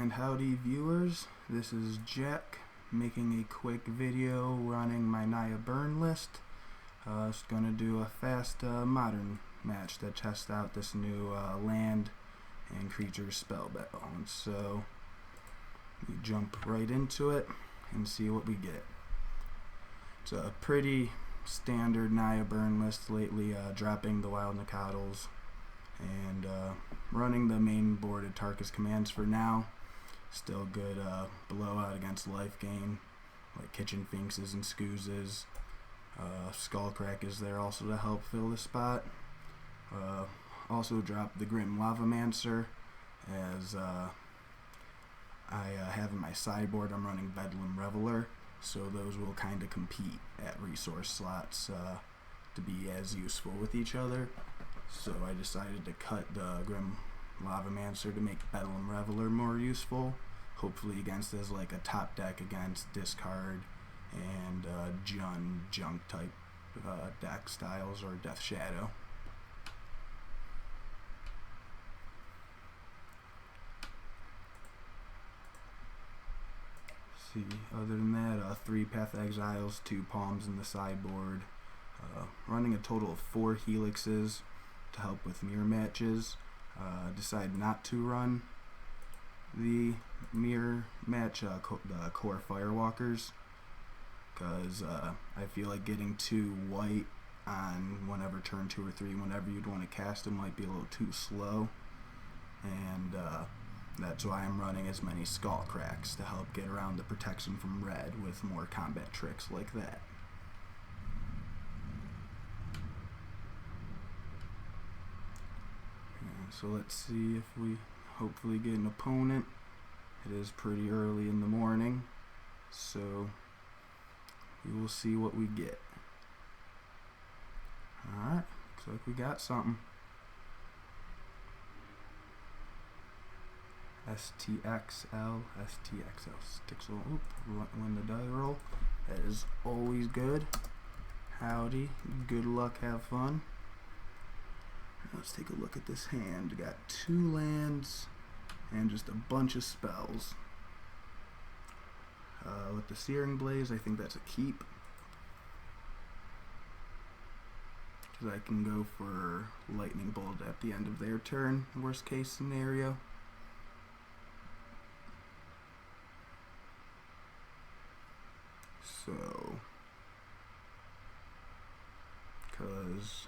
And howdy viewers, this is Jack making a quick video running my Naya Burn list. Just gonna do a fast modern match that tests out this new land and creature spell balance. So we jump right into it and see what we get. It's a pretty standard Naya Burn list lately, dropping the Wild Nacatls and running the main boarded Tarkus commands for now. Still good blowout against life gain, like Kitchen Finxes and Scoozes. Skullcrack is there also to help fill the spot. Also dropped the Grim Lavamancer, as I have in my sideboard I'm running Bedlam Reveler, so those will kind of compete at resource slots to be as useful with each other. So I decided to cut the Grim Lavamancer to make Bedlam Reveler more useful, hopefully against as like a top deck against discard and junk type deck styles or Death Shadow. See, other than that, 3 Path Exiles, 2 Palms in the sideboard, running a total of 4 Helixes to help with mirror matches. Decide not to run the mirror match, the core Firewalkers, because I feel like getting 2 white on whenever turn 2 or 3, whenever you'd want to cast them, might be a little too slow, and that's why I'm running as many Skullcracks to help get around the protection from red with more combat tricks like that. So let's see if we hopefully get an opponent. It is pretty early in the morning, so we will see what we get. Alright, looks like we got something. STXL, sticks on, when the die roll. That is always good. Howdy, good luck, have fun. Let's take a look at this hand. We got 2 lands and just a bunch of spells. With the Searing Blaze, I think that's a keep, because I can go for Lightning Bolt at the end of their turn, worst case scenario. So, because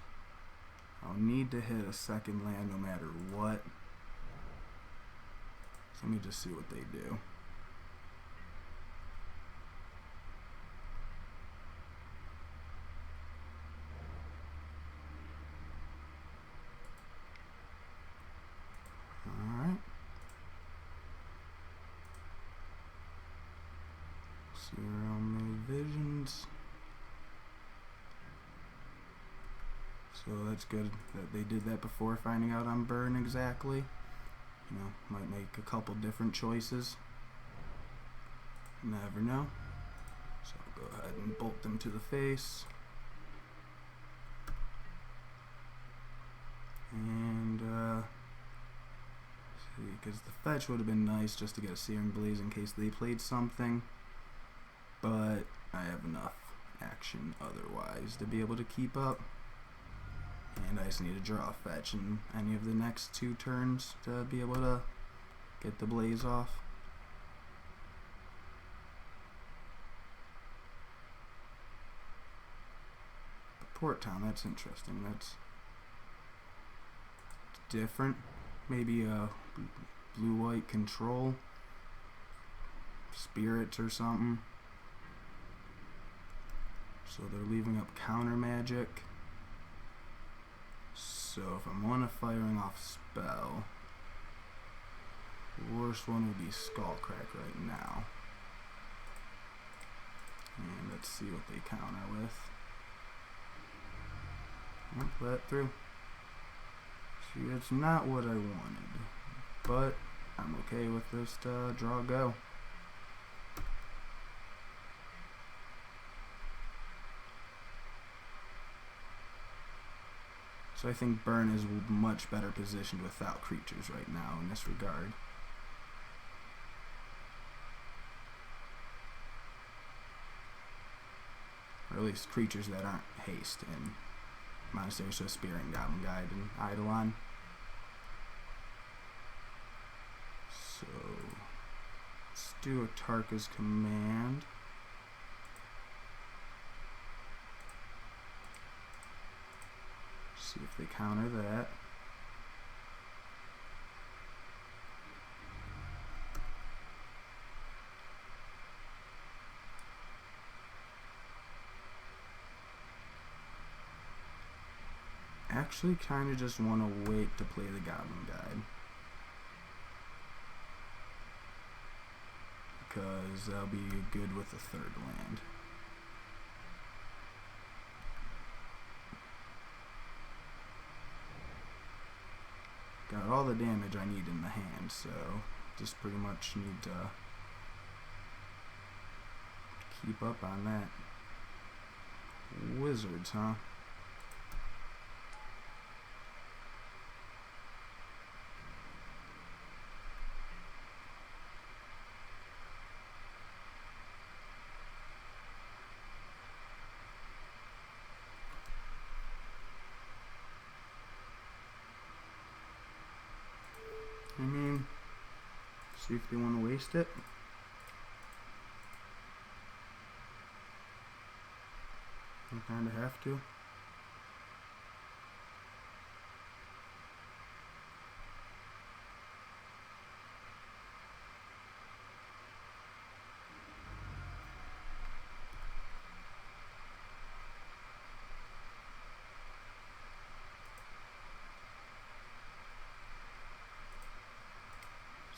I'll need to hit a second land no matter what. So let me just see what they do. Alright. See around my visions. So that's good that they did that before finding out on Burn exactly. You know, might make a couple different choices. Never know. So I'll go ahead and bolt them to the face. And see, because the fetch would have been nice just to get a Searing Blaze in case they played something. But I have enough action otherwise to be able to keep up. And I just need to draw a fetch in any of the next 2 turns to be able to get the blaze off. But Port Town, that's interesting. That's different. Maybe a blue-white control, spirits or something. So they're leaving up counter magic. So if I'm on a firing off spell, the worst one would be Skullcrack right now. And let's see what they counter with. Oh, play it through. See, it's not what I wanted, but I'm okay with this draw go. So I think Burn is much better positioned without creatures right now in this regard. or at least creatures that aren't haste in Monastery, so Spearing Goblin Guide and Eidolon. So let's do a Tarka's Command. See if they counter that. Actually, kind of just want to wait to play the Goblin Guide, because that'll be good with the third land. Got all the damage I need in the hand, so just pretty much need to keep up on that. Wizards, huh? I mean, see if they want to waste it. You kind of have to.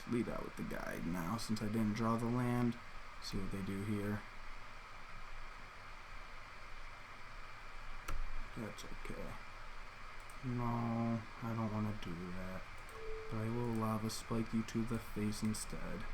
Lead out with the guide now, since I didn't draw the land. See what they do here. That's okay. No, I don't want to do that. But I will Lava Spike you to the face instead.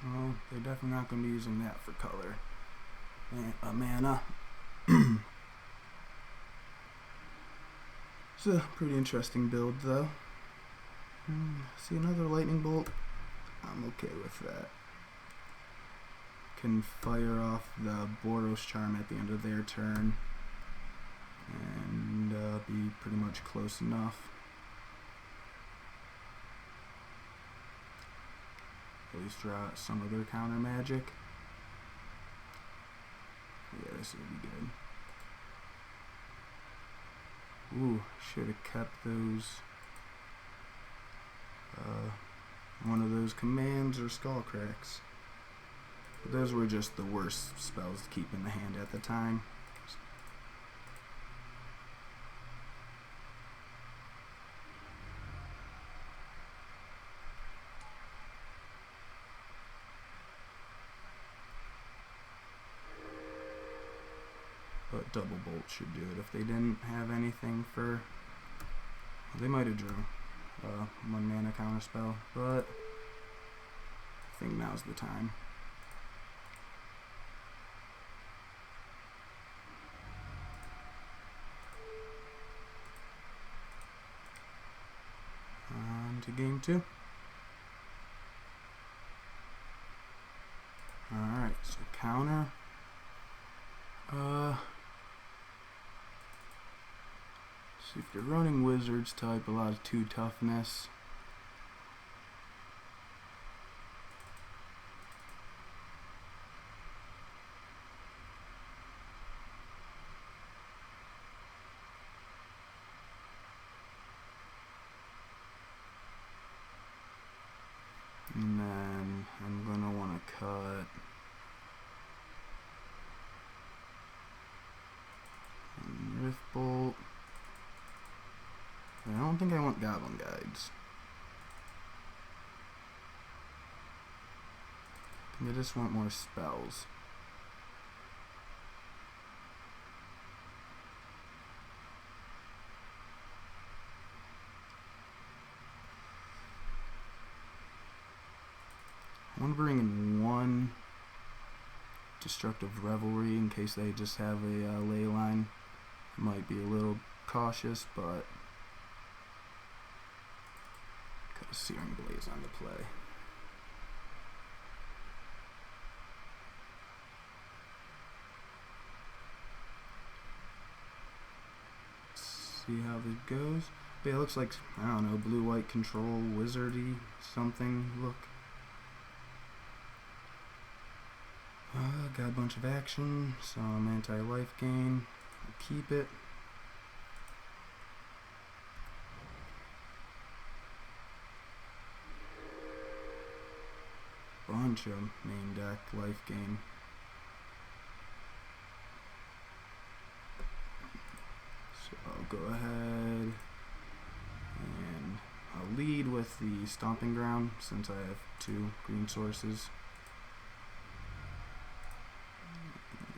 Well, they're definitely not going to be using that for color. Mana. It's a pretty interesting build, though. See another lightning bolt? I'm okay with that. Can fire off the Boros Charm at the end of their turn and be pretty much close enough. At least draw out some of their counter magic. Yeah, this will be good. Ooh, should have kept those. One of those commands or skull cracks. But those were just the worst spells to keep in the hand at the time. But Double Bolt should do it. If they didn't have anything for... Well, they might have drew 1 mana counter spell, but I think now's the time. On to game 2. Alright, so counter. See if they're running Wizards type, a lot of 2 toughness. And then I'm gonna want to cut Rift Bolt. I don't think I want Goblin Guides. I think I just want more spells. I want to bring in 1 Destructive Revelry in case they just have a ley line. Might be a little cautious, but got a Searing Blaze on the play. See how this goes. But yeah, it looks like, I don't know, blue-white control, wizardy something look. Got a bunch of action, some anti-life gain. I'll keep it. Bunch of main deck life gain. So I'll go ahead and I'll lead with the Stomping Ground since I have 2 green sources.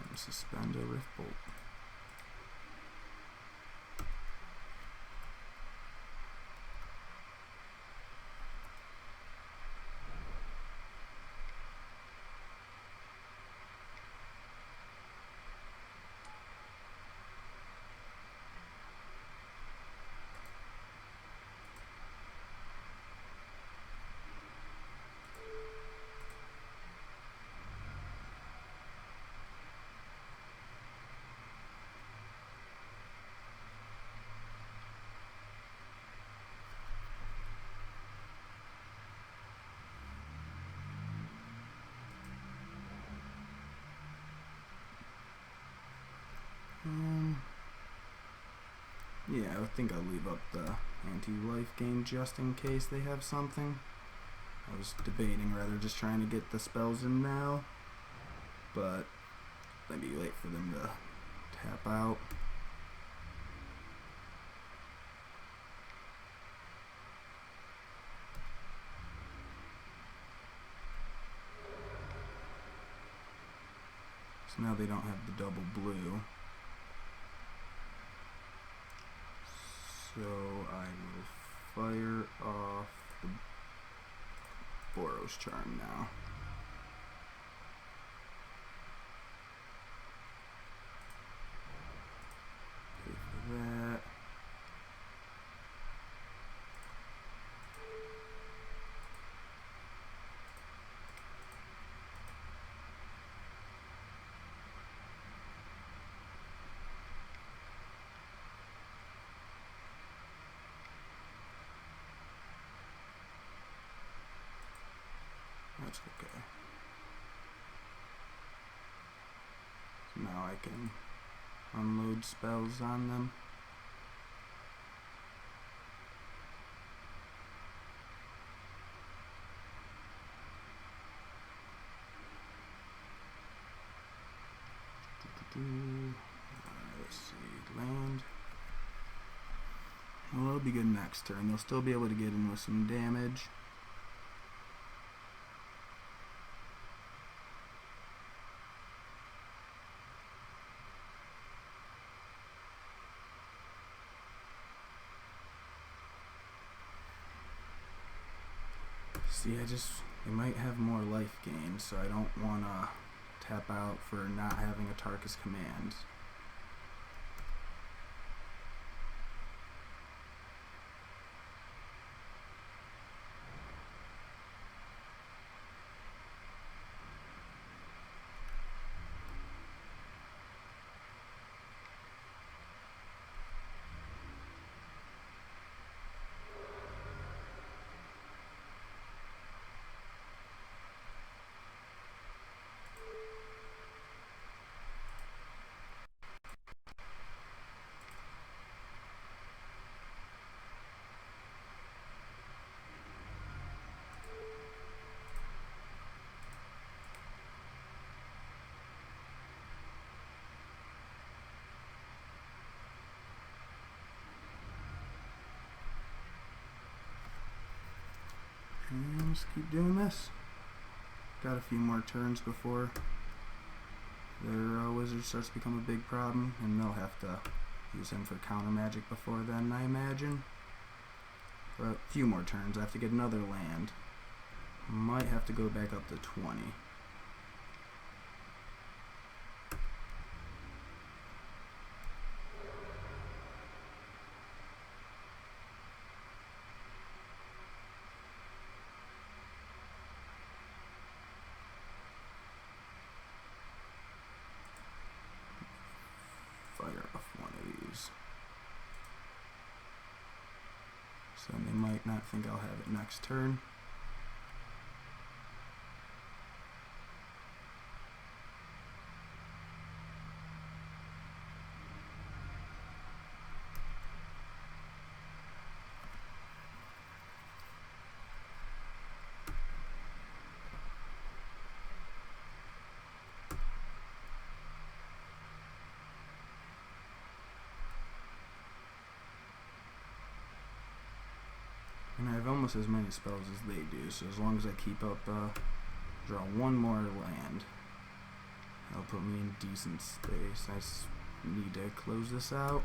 And suspend a Rift Bolt. Yeah, I think I'll leave up the anti-life gain just in case they have something. I was debating rather just trying to get the spells in now, but it'd be late for them to tap out. So now they don't have the double blue. So I will fire off the Boros Charm now. Pay for that. That's okay. So now I can unload spells on them. Let's see, land. Well, it'll be good next turn. They'll still be able to get in with some damage. See, they might have more life gain, so I don't want to tap out for not having a Tarkus command. And just keep doing this. Got a few more turns before their wizard starts to become a big problem, and they'll have to use him for counter magic before then, I imagine. But a few more turns. I have to get another land. Might have to go back up to 20. So they might not think I'll have it next turn. And I have almost as many spells as they do, so as long as I keep up, draw one more land, that'll put me in decent space. I just need to close this out.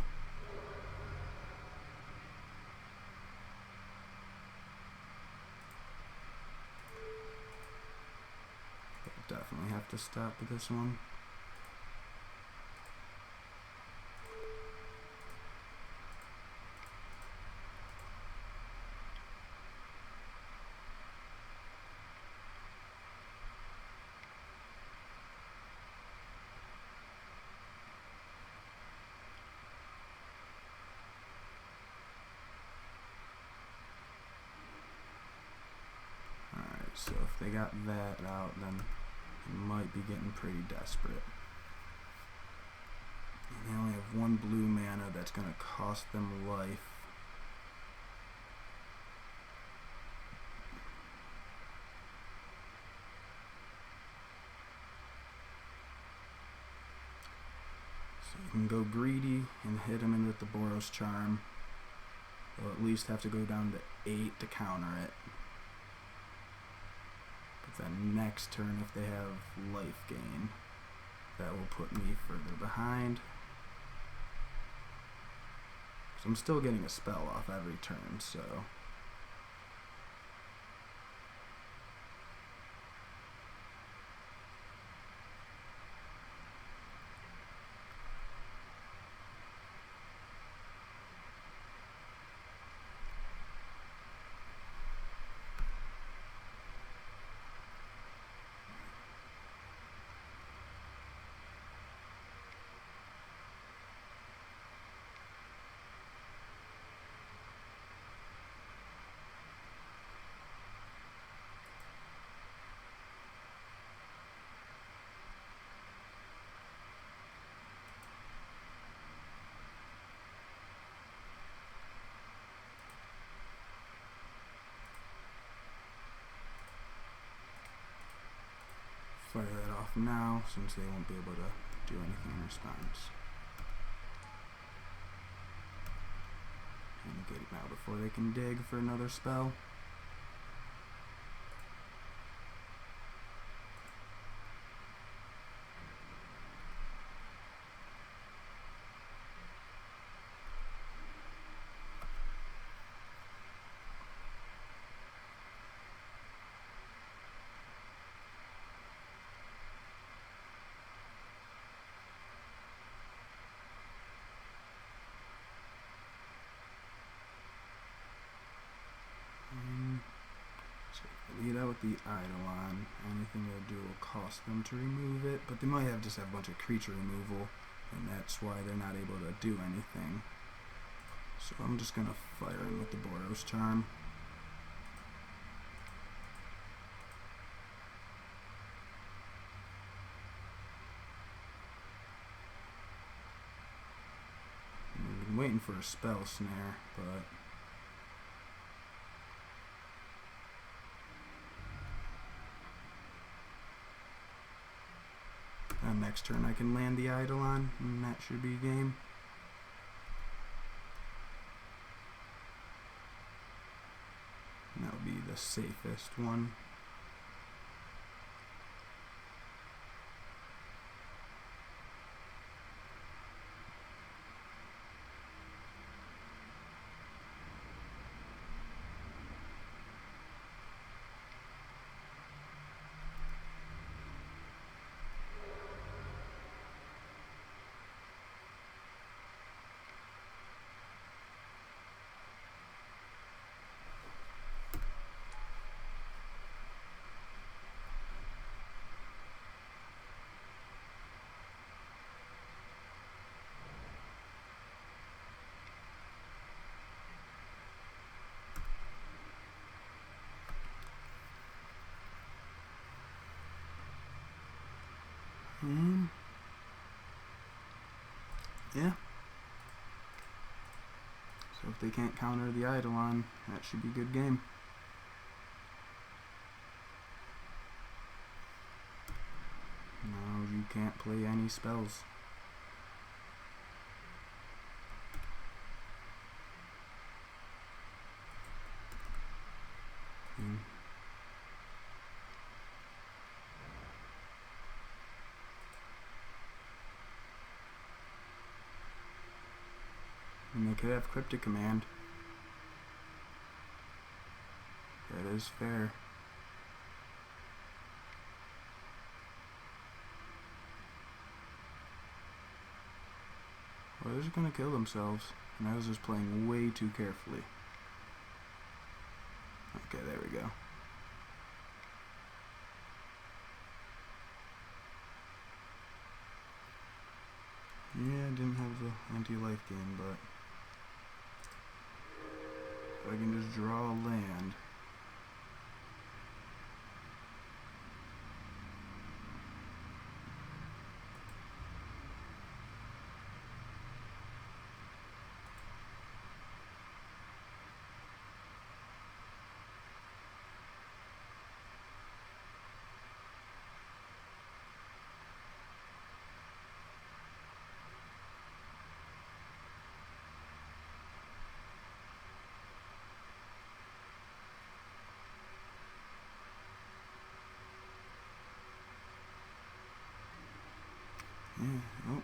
I'll definitely have to stop with this one. So if they got that out, then they might be getting pretty desperate. And they only have one blue mana that's going to cost them life. So you can go greedy and hit him in with the Boros Charm. They'll at least have to go down to 8 to counter it. Then next turn, if they have life gain, that will put me further behind. So I'm still getting a spell off every turn, so fire that off now, since they won't be able to do anything in response. And get it now before they can dig for another spell. Lead out with the Eidolon. Anything they'll do will cost them to remove it, but they might just have a bunch of creature removal, and that's why they're not able to do anything. So I'm just gonna fire in with the Boros Charm. I've been waiting for a spell snare, but next turn I can land the Eidolon, and that should be game. And that would be the safest one. yeah. So if they can't counter the Eidolon, that should be a good game. No, you can't play any spells. And they could have Cryptic Command. That is fair. Well, they're just gonna kill themselves. And I was just playing way too carefully. Okay, there we go. Yeah, I didn't have the anti-life gain, but if I can just draw a land. Yeah, oh.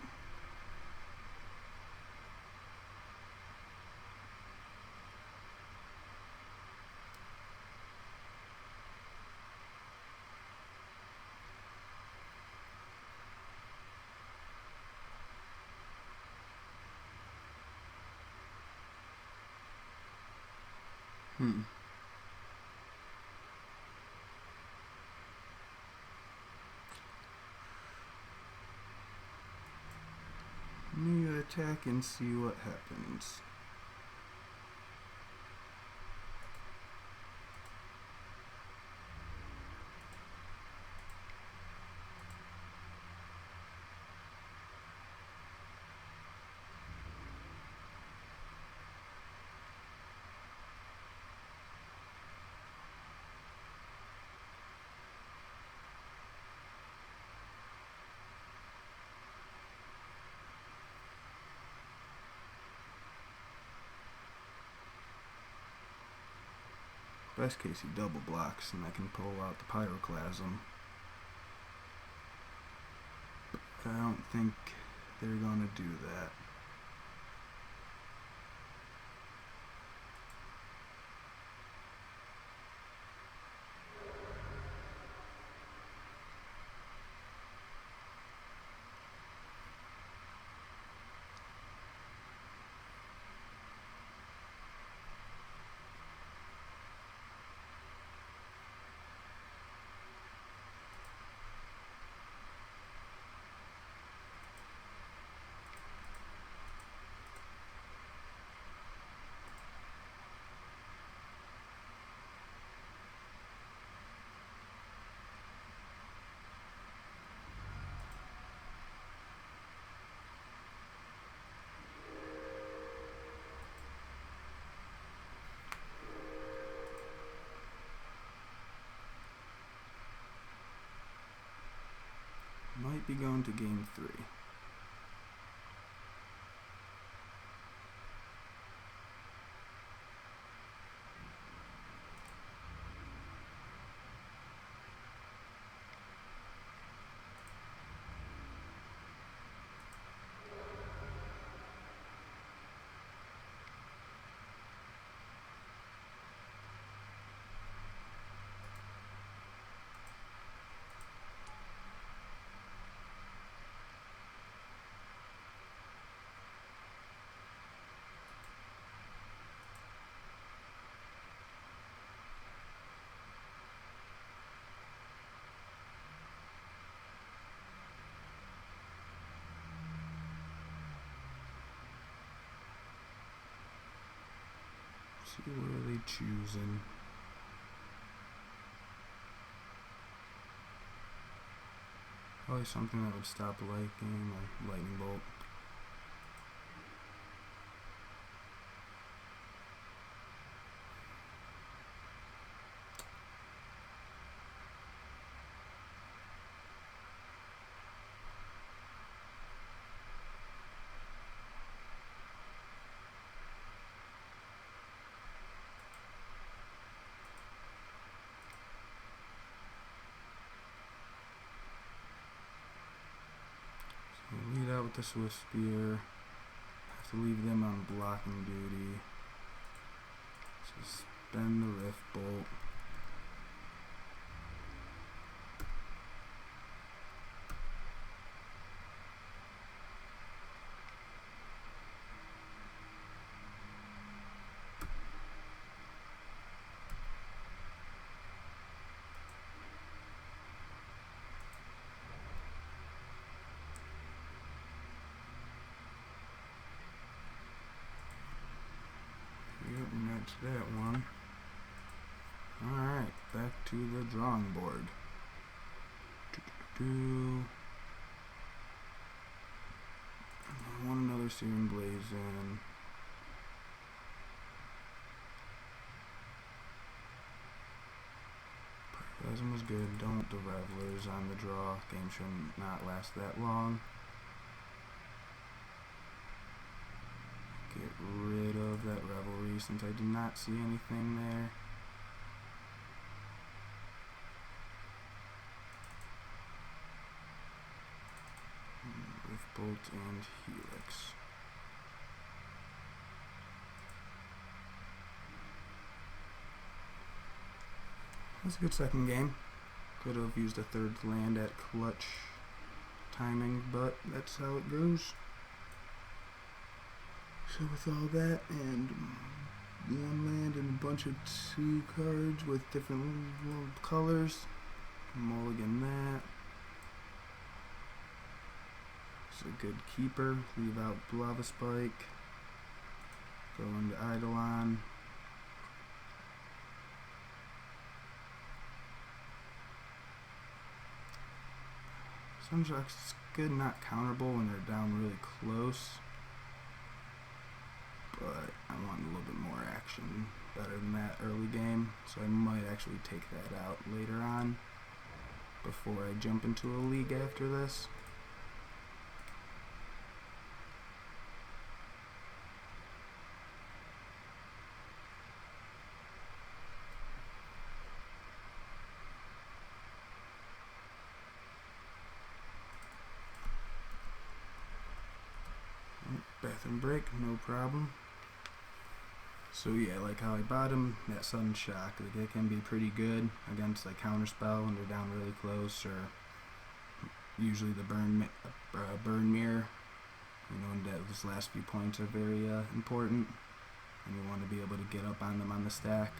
Let me attack and see what happens. Best case he double blocks and I can pull out the Pyroclasm. But I don't think they're gonna do that. Might be going to game 3. See, what are they choosing? Probably something that would stop lightning or lightning bolt. the Swift Spear. Have to leave them on blocking duty. Suspend the Rift Bolt. Yep, and that's that one. Alright, back to the drawing board. I want another Searing Blazon. Plasma was good. Don't want the Revelers on the draw. Game should not last that long. Get rid of that Revelry since I did not see anything there. Rift Bolt and Helix. That's a good second game. Could have used a third land at clutch timing, but that's how it goes. So with all that and one land and a bunch of 2 cards with different little colors, mulligan that. It's a good keeper. Leave out Lava Spike. Go into Eidolon. Sunshocks is good, not counterable when they're down really close. But I want a little bit more action, better than that early game, so I might actually take that out later on before I jump into a league after this. Bathroom break, no problem. So yeah, like how I bottom that Sudden Shock, like it can be pretty good against like counterspell when they're down really close, or usually the burn mirror. You know, and those last few points are very important, and you want to be able to get up on them on the stack.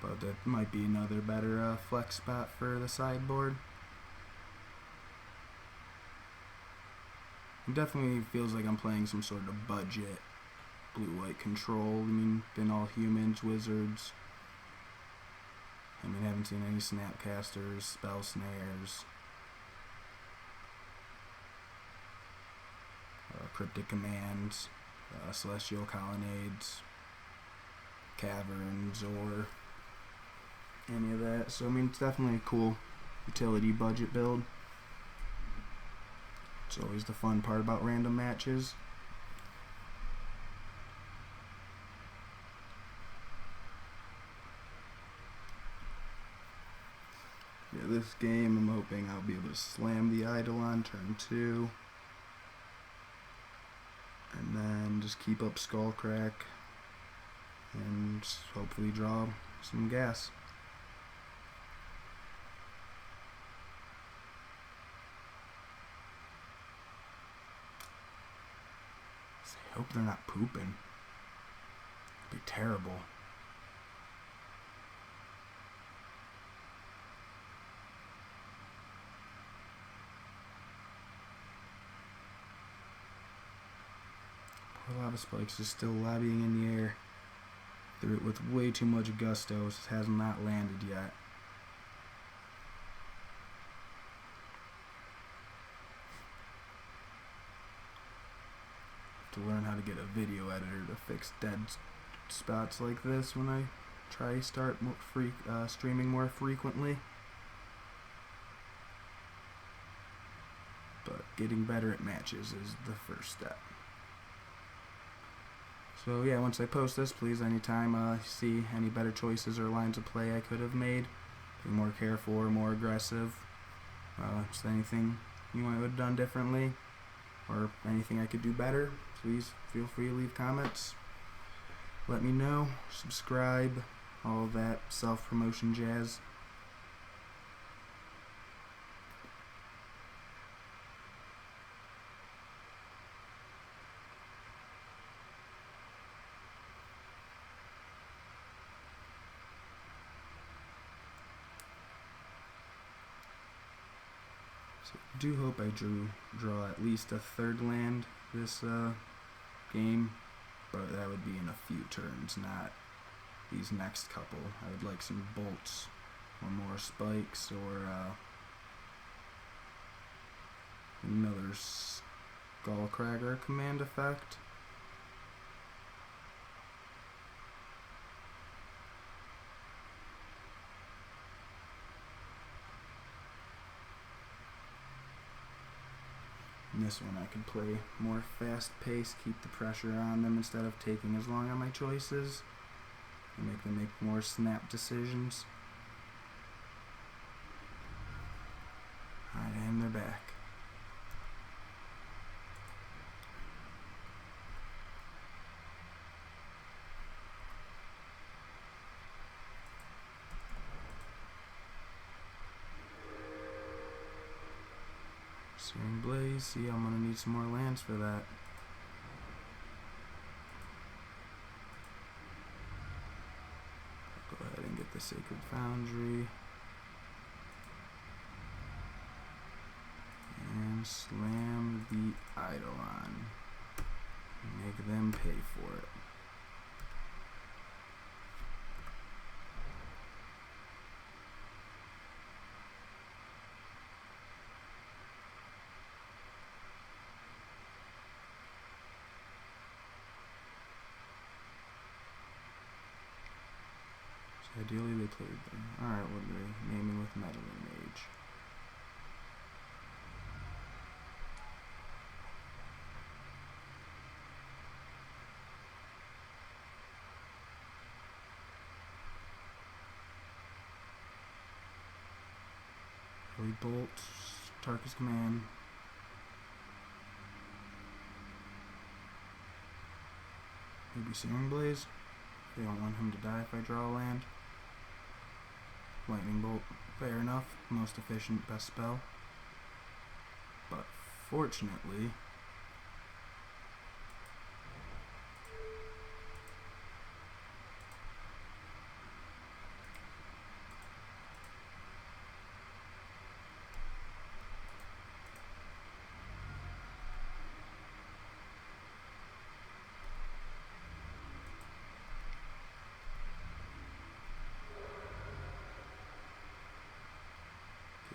But that might be another better flex spot for the sideboard. It definitely feels like I'm playing some sort of budget blue-white control. I mean, been all humans, wizards. I mean, haven't seen any snapcasters, spell snares, cryptic commands, celestial colonnades, caverns, or any of that. So I mean, it's definitely a cool utility budget build. It's always the fun part about random matches. Yeah, this game I'm hoping I'll be able to slam the Eidolon turn 2. And then just keep up Skullcrack and hopefully draw some gas. I hope they're not pooping. It'd be terrible. Poor Lava Spike's is still lobbying in the air. Threw it with way too much gusto. It has not landed yet. To learn how to get a video editor to fix dead spots like this when I try start streaming more frequently. But getting better at matches is the first step. So yeah, once I post this, please anytime see any better choices or lines of play I could have made, be more careful or more aggressive, Just anything you might have done differently, or anything I could do better, please feel free to leave comments. Let me know. Subscribe, all that self-promotion jazz. So I do hope I draw at least a third land this game, but that would be in a few turns, not these next couple. I would like some bolts or more spikes, or another Skullcragger command effect. And this one I can play more fast paced, keep the pressure on them instead of taking as long on my choices, and make them make more snap decisions. Alright, and they're back. Searing Blaze, see, I'm gonna need some more lands for that. Go ahead and get the Sacred Foundry. And slam the Eidolon. Make them pay for it. Ideally they played them. Alright, what are they naming with Meddling Mage? Holy Bolt, Tarkus Command. Maybe Searing Blaze. They don't want him to die if I draw a land. Lightning Bolt, fair enough, most efficient, best spell. But fortunately,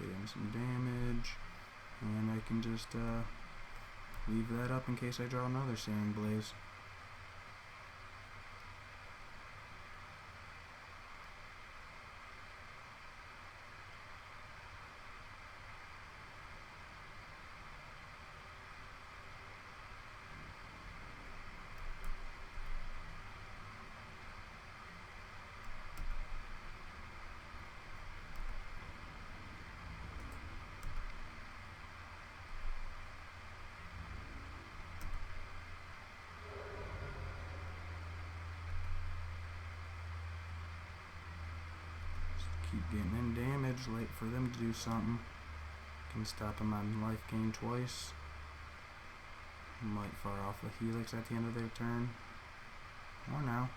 getting some damage, and I can just leave that up in case I draw another Searing Blaze. Keep getting in damage, wait for them to do something. Can stop them on life gain twice. Might fire off a Helix at the end of their turn. Or now.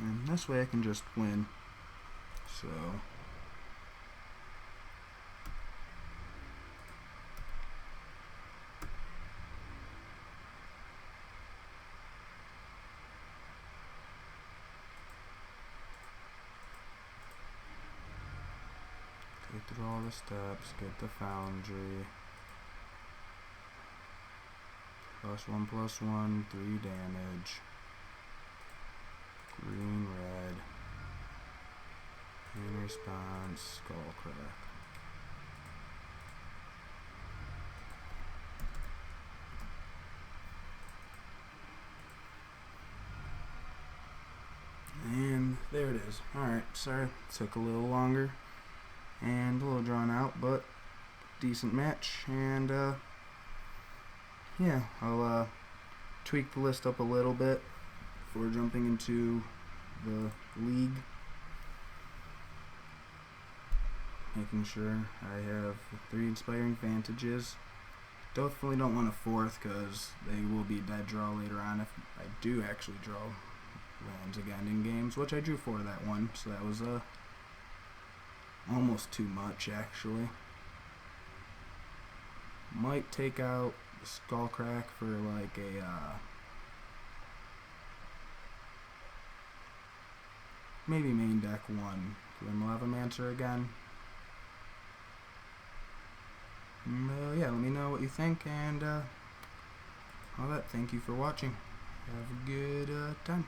And this way I can just win. So Go through all the steps, get the foundry. +1/+1, 3 damage. Green, red. In response, skull crack. And there it is. Alright, sorry, took a little longer and a little drawn out, but decent match. And yeah, I'll tweak the list up a little bit before jumping into the league, making sure I have 3 inspiring vantages. Definitely don't want a 4th because they will be dead draw later on if I do actually draw lands again in games, which I drew 4 that one, so that was almost too much actually. Might take out the skull crack for like a maybe main deck 1 Lavamancer again. Yeah, let me know what you think, and all that. Thank you for watching. Have a good time.